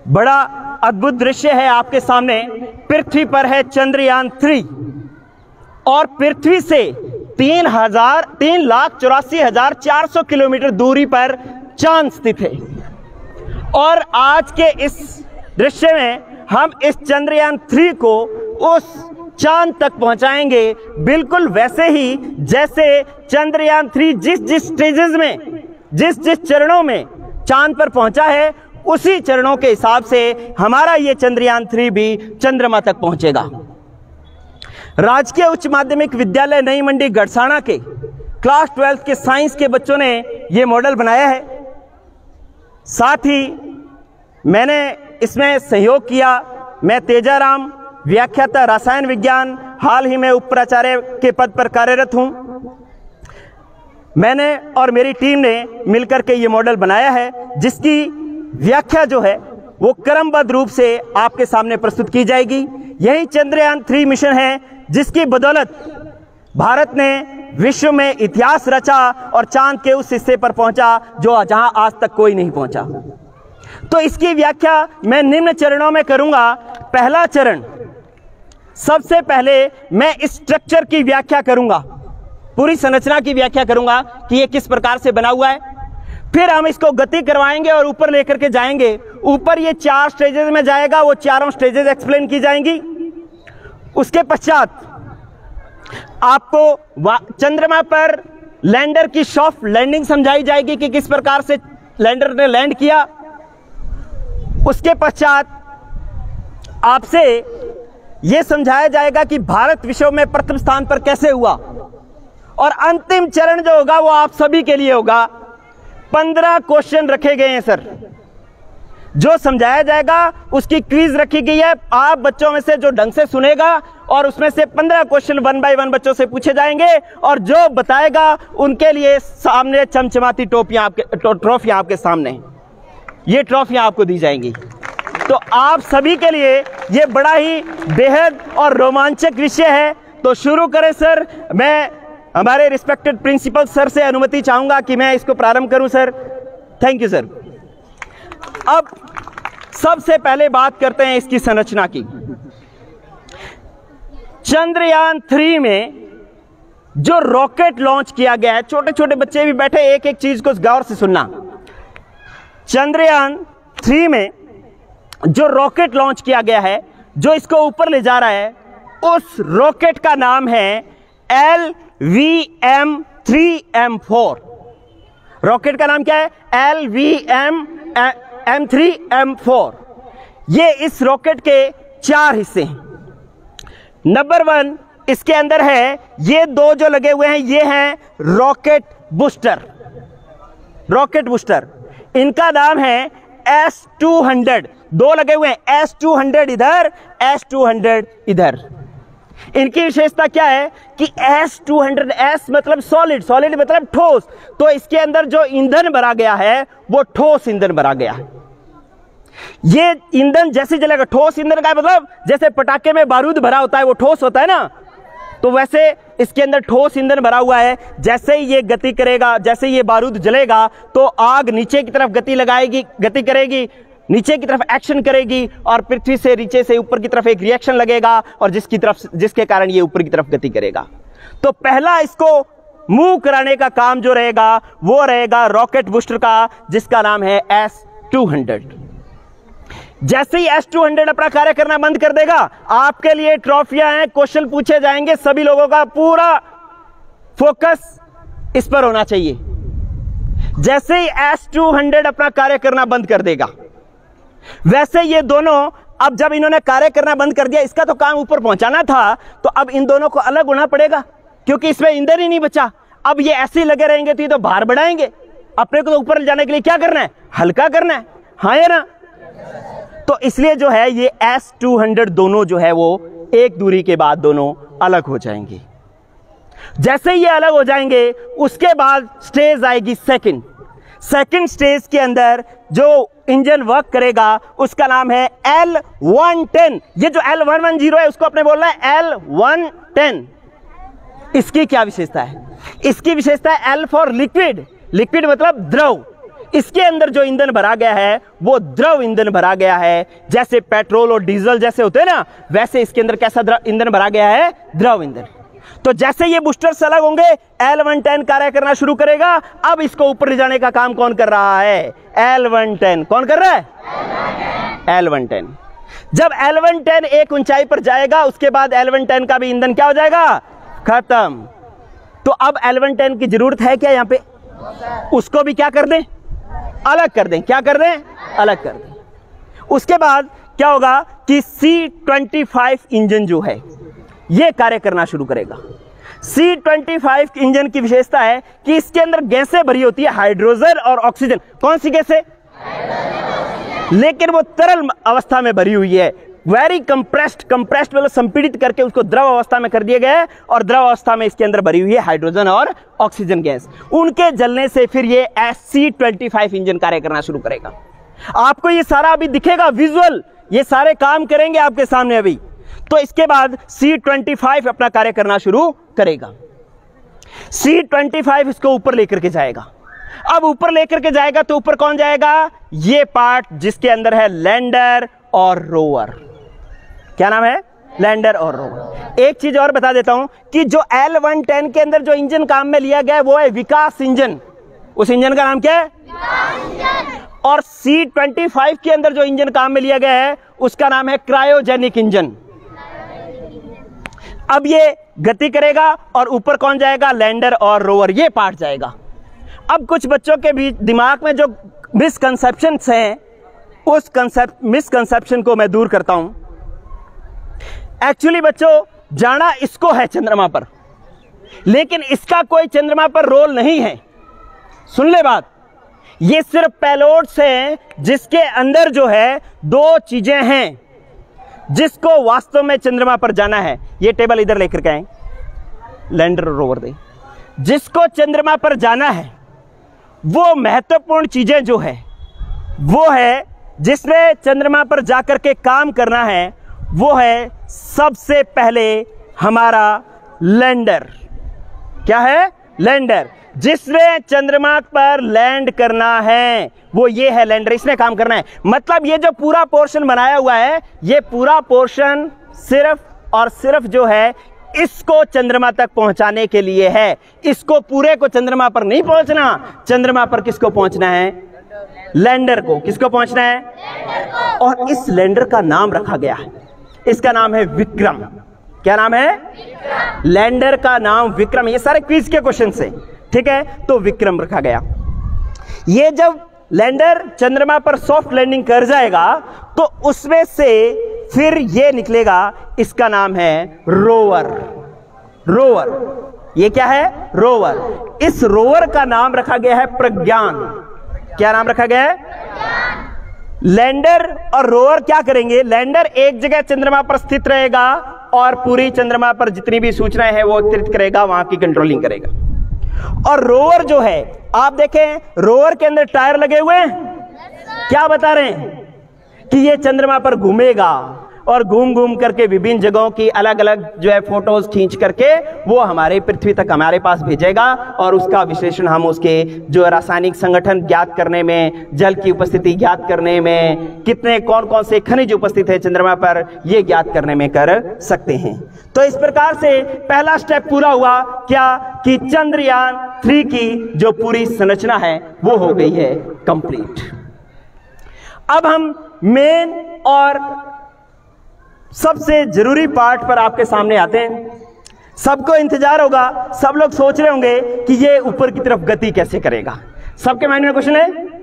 बड़ा अद्भुत दृश्य है आपके सामने। पृथ्वी पर है चंद्रयान 3 और पृथ्वी से 3,84,400 किलोमीटर दूरी पर चांद स्थित है। और आज के इस दृश्य में हम इस चंद्रयान 3 को उस चांद तक पहुंचाएंगे, बिल्कुल वैसे ही जैसे चंद्रयान 3 जिस स्टेजेस में, जिस चरणों में चांद पर पहुंचा है, उसी चरणों के हिसाब से हमारा ये चंद्रयान 3 भी चंद्रमा तक पहुंचेगा। राजकीय उच्च माध्यमिक विद्यालय नई मंडी गड़साना के क्लास 12 के साइंस के बच्चों ने ये मॉडल बनाया है। साथ ही मैंने इसमें सहयोग किया। मैं तेजाराम, व्याख्याता रसायन विज्ञान, हाल ही में उप प्राचार्य के पद पर कार्यरत हूं। मैंने और मेरी टीम ने मिलकर के ये मॉडल बनाया है, जिसकी व्याख्या जो है वो क्रमबद्ध रूप से आपके सामने प्रस्तुत की जाएगी। यही चंद्रयान 3 मिशन है जिसकी बदौलत भारत ने विश्व में इतिहास रचा और चांद के उस हिस्से पर पहुंचा जो जहां आज तक कोई नहीं पहुंचा। तो इसकी व्याख्या मैं निम्न चरणों में करूंगा। पहला चरण, सबसे पहले मैं इस स्ट्रक्चर की व्याख्या करूंगा, पूरी संरचना की व्याख्या करूंगा कि ये किस प्रकार से बना हुआ है। फिर हम इसको गति करवाएंगे और ऊपर लेकर के जाएंगे। ऊपर ये 4 स्टेजेस में जाएगा, वो चारों स्टेजेस एक्सप्लेन की जाएंगी। उसके पश्चात आपको चंद्रमा पर लैंडर की सॉफ्ट लैंडिंग समझाई जाएगी कि किस प्रकार से लैंडर ने लैंड किया। उसके पश्चात आपसे यह समझाया जाएगा कि भारत विश्व में प्रथम स्थान पर कैसे हुआ। और अंतिम चरण जो होगा वो आप सभी के लिए होगा। 15 क्वेश्चन रखे गए हैं सर, जो समझाया जाएगा उसकी क्विज रखी गई है। आप बच्चों में से जो ढंग से सुनेगा और उसमें से 15 क्वेश्चन 1 बाय 1 बच्चों से पूछे जाएंगे और जो बताएगा उनके लिए सामने चमचमाती ट्रॉफियां आपके सामने, ये ट्रॉफियां आपको दी जाएंगी। तो आप सभी के लिए ये बड़ा ही बेहद और रोमांचक विषय है। तो शुरू करें सर। मैं हमारे रिस्पेक्टेड प्रिंसिपल सर से अनुमति चाहूंगा कि मैं इसको प्रारंभ करूं सर। Thank you sir. अब सबसे पहले बात करते हैं इसकी संरचना की। चंद्रयान 3 में जो रॉकेट लॉन्च किया गया है, छोटे छोटे बच्चे भी बैठे, एक एक चीज को गौर से सुनना। चंद्रयान 3 में जो रॉकेट लॉन्च किया गया है, जो इसको ऊपर ले जा रहा है, उस रॉकेट का नाम है LVM-3M4। रॉकेट का नाम क्या है? LVM-3M4। ये इस रॉकेट के 4 हिस्से हैं। नंबर 1 इसके अंदर है, ये 2 जो लगे हुए हैं ये हैं रॉकेट बूस्टर। रॉकेट बूस्टर इनका नाम है S200। 2 लगे हुए हैं, S200 इधर, S200 इधर। इनकी विशेषता क्या है कि S200, S मतलब सॉलिड, सॉलिड मतलब ठोस, तो इसके अंदर जो ईंधन भरा गया है वो ठोस ईंधन भरा गया है। ये ईंधन जैसे जलेगा, ठोस ईंधन का मतलब जैसे पटाखे में बारूद भरा होता है वो ठोस होता है ना, तो वैसे इसके अंदर ठोस ईंधन भरा हुआ है। जैसे ही ये गति करेगा, जैसे ये बारूद जलेगा तो आग नीचे की तरफ गति करेगी, नीचे की तरफ एक्शन करेगी और पृथ्वी से नीचे से ऊपर की तरफ एक रिएक्शन लगेगा और जिसके कारण ये ऊपर की तरफ गति करेगा। तो पहला इसको मूव कराने का काम जो रहेगा वो रहेगा रॉकेट बूस्टर का, जिसका नाम है S200। जैसे ही S200 अपना कार्य करना बंद कर देगा, आपके लिए ट्रॉफियां हैं, क्वेश्चन पूछे जाएंगे, सभी लोगों का पूरा फोकस इस पर होना चाहिए। जैसे ही S200 अपना कार्य करना बंद कर देगा, वैसे ये दोनों, अब जब इन्होंने कार्य करना बंद कर दिया, इसका तो काम ऊपर पहुंचाना था, तो अब इन दोनों को अलग होना पड़ेगा क्योंकि इसमें ईंधन ही नहीं बचा। अब ये ऐसे ही लगे रहेंगे तो ये तो भार बढ़ाएंगे। अपने को तो ऊपर जाने के लिए क्या करना है? हल्का करना है, हाँ या ना? तो इसलिए जो है ये S200 दोनों जो है वो एक दूरी के बाद दोनों अलग हो जाएंगे। जैसे ये अलग हो जाएंगे उसके बाद स्टेज आएगी सेकंड स्टेज के अंदर जो इंजन वर्क करेगा उसका नाम है L110। ये जो L110 है उसको अपने बोलना है L110। इसकी क्या विशेषता है? इसकी विशेषता है L फॉर लिक्विड, लिक्विड मतलब द्रव। इसके अंदर जो ईंधन भरा गया है वो द्रव ईंधन भरा गया है। जैसे पेट्रोल और डीजल जैसे होते हैं ना, वैसे इसके अंदर कैसा ईंधन भरा गया है? द्रव ईंधन। तो जैसे ये बूस्टर्स अलग होंगे, L110 कार्य करना शुरू करेगा। अब इसको ऊपर ले जाने का काम कौन कर रहा है? L110। कौन कर रहा है? L110। जब L110 एक ऊंचाई पर जाएगा, उसके बाद L110 का भी ईंधन क्या हो जाएगा? खत्म। तो अब L110 की जरूरत है क्या यहां पे? उसको भी क्या कर दें? अलग कर दें। क्या कर दें? अलग कर दें। उसके बाद क्या होगा कि C25 इंजन जो है ये कार्य करना शुरू करेगा। C25 इंजन की विशेषता है कि इसके अंदर गैसें भरी होती है, हाइड्रोजन और ऑक्सीजन। कौन सी गैसें? लेकिन वो तरल अवस्था में भरी हुई है। वेरी कंप्रेस्ड मतलब संपीड़ित करके उसको द्रव अवस्था में कर दिया गया है, और द्रव अवस्था में इसके अंदर भरी हुई है हाइड्रोजन और ऑक्सीजन गैस। उनके जलने से फिर ये C25 इंजन कार्य करना शुरू करेगा। आपको ये सारा अभी दिखेगा विजुअल, ये सारे काम करेंगे आपके सामने अभी। तो इसके बाद C25 अपना कार्य करना शुरू करेगा। C25 इसको ऊपर लेकर के जाएगा। अब ऊपर लेकर के जाएगा तो ऊपर कौन जाएगा? ये पार्ट जिसके अंदर है लैंडर और रोवर। क्या नाम है? लैंडर और रोवर। एक चीज और बता देता हूं कि जो L110 के अंदर जो इंजन काम में लिया गया है वो है विकास इंजन। उस इंजन का नाम क्या है? और C25 के अंदर जो इंजन काम में लिया गया है उसका नाम है क्रायोजेनिक इंजन। अब ये गति करेगा और ऊपर कौन जाएगा? लैंडर और रोवर, ये पार्ट जाएगा। अब कुछ बच्चों के भी दिमाग में जो मिसकंसेप्शंस हैं, उस मिसकंसेप्शन को मैं दूर करता हूं। एक्चुअली बच्चों, जाना इसको है चंद्रमा पर, लेकिन इसका कोई चंद्रमा पर रोल नहीं है। सुन ले बात, ये सिर्फ पेलोड्स हैं जिसके अंदर जो है दो चीजें हैं जिसको वास्तव में चंद्रमा पर जाना है। ये टेबल इधर लेकर के आए, लैंडर और रोवर दे। जिसको चंद्रमा पर जाना है वो महत्वपूर्ण चीजें जो है वो है, जिसने चंद्रमा पर जाकर के काम करना है, वो है सबसे पहले हमारा लैंडर। क्या है? लैंडर। जिसने चंद्रमा पर लैंड करना है वो ये है लैंडर, इसने काम करना है। मतलब ये जो पूरा पोर्शन बनाया हुआ है, ये पूरा पोर्शन सिर्फ और सिर्फ जो है इसको चंद्रमा तक पहुंचाने के लिए है। इसको पूरे को चंद्रमा पर नहीं पहुंचना। चंद्रमा पर किसको पहुंचना है? लैंडर को। किसको पहुंचना है? और इस लैंडर का नाम रखा गया है, इसका नाम है विक्रम। क्या नाम है? विक्रम। लैंडर का नाम विक्रम। ये सारे क्विज के क्वेश्चन से, ठीक है? तो विक्रम रखा गया। ये जब लैंडर चंद्रमा पर सॉफ्ट लैंडिंग कर जाएगा तो उसमें से फिर ये निकलेगा, इसका नाम है रोवर। रोवर, ये क्या है? रोवर। इस रोवर का नाम रखा गया है प्रज्ञान। क्या नाम रखा गया है? लैंडर और रोवर क्या करेंगे? लैंडर एक जगह चंद्रमा पर स्थित रहेगा और पूरी चंद्रमा पर जितनी भी सूचनाएं हैं वो एकत्रित करेगा, वहां की कंट्रोलिंग करेगा। और रोवर जो है, आप देखें रोवर के अंदर टायर लगे हुए हैं। क्या बता रहे हैं? कि ये चंद्रमा पर घूमेगा और घूम घूम करके विभिन्न जगहों की अलग अलग जो है फोटोज खींच करके वो हमारे पृथ्वी तक हमारे पास भेजेगा, और उसका विश्लेषण हम उसके जो रासायनिक संगठन ज्ञात करने में, जल की उपस्थिति ज्ञात करने में, कितने कौन कौन से खनिज उपस्थित है चंद्रमा पर, ये ज्ञात करने में कर सकते हैं। तो इस प्रकार से पहला स्टेप पूरा हुआ। क्या? कि चंद्रयान 3 की जो पूरी संरचना है वो हो गई है कंप्लीट। अब हम मेन और सबसे जरूरी पार्ट पर आपके सामने आते हैं। सबको इंतजार होगा, सब लोग सोच रहे होंगे कि ये ऊपर की तरफ गति कैसे करेगा। सबके माइंड में क्वेश्चन है?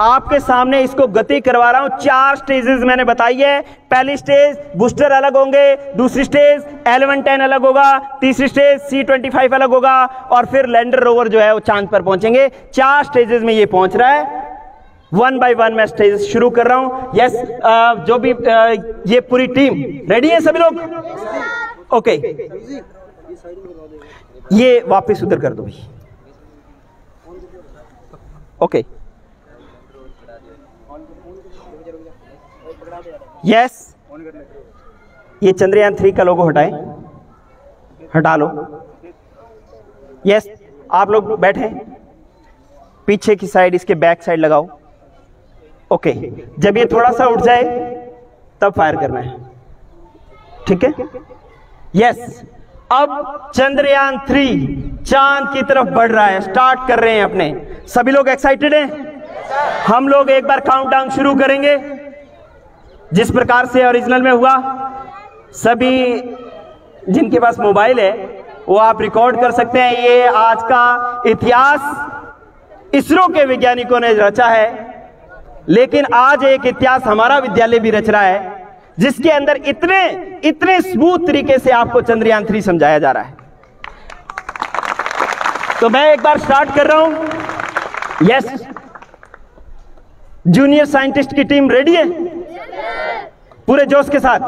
आपके सामने इसको गति करवा रहा हूं। 4 स्टेजेस मैंने बताई है। पहली स्टेज बूस्टर अलग होंगे, दूसरी स्टेज L110 अलग होगा, तीसरी स्टेज C25 अलग होगा, और फिर लैंडर रोवर जो है वो चांद पर पहुंचेंगे। 4 स्टेजेस में ये पहुंच रहा है। 1 बाय 1 मैं स्टेज शुरू कर रहा हूं। यस, जो भी ये पूरी टीम रेडी है सभी लोग? ओके, ये वापस उधर कर दो भाई। ओके, यस, ये चंद्रयान 3 का लोगो हटाएं, हटा लो। यस, आप लोग बैठे। पीछे की साइड, इसके बैक साइड लगाओ। ओके, जब ये थोड़ा सा उठ जाए तब फायर करना है, ठीक है? यस। अब चंद्रयान 3 चांद की तरफ बढ़ रहा है, स्टार्ट कर रहे हैं अपने। सभी लोग एक्साइटेड हैं? हम लोग एक बार काउंटडाउन शुरू करेंगे जिस प्रकार से ओरिजिनल में हुआ। सभी जिनके पास मोबाइल है वो आप रिकॉर्ड कर सकते हैं। ये आज का इतिहास इसरो के वैज्ञानिकों ने रचा है, लेकिन आज एक इतिहास हमारा विद्यालय भी रच रहा है जिसके अंदर इतने स्मूथ तरीके से आपको चंद्रयान 3 समझाया जा रहा है। तो मैं एक बार स्टार्ट कर रहा हूं। यस, जूनियर साइंटिस्ट की टीम रेडी है? पूरे जोश के साथ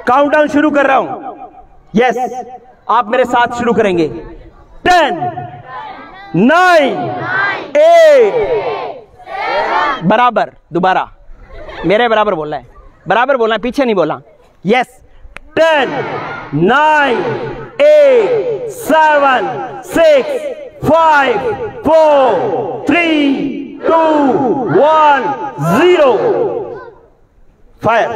काउंटडाउन शुरू कर रहा हूं। यस, आप मेरे साथ शुरू करेंगे। 10, 9, 8, बराबर, दोबारा मेरे बराबर बोलना है, बराबर बोलना है, पीछे नहीं बोलना। Yes, 10, 9, 8, 7, 6, 5, 4, 3, 2, 1, 0, fire.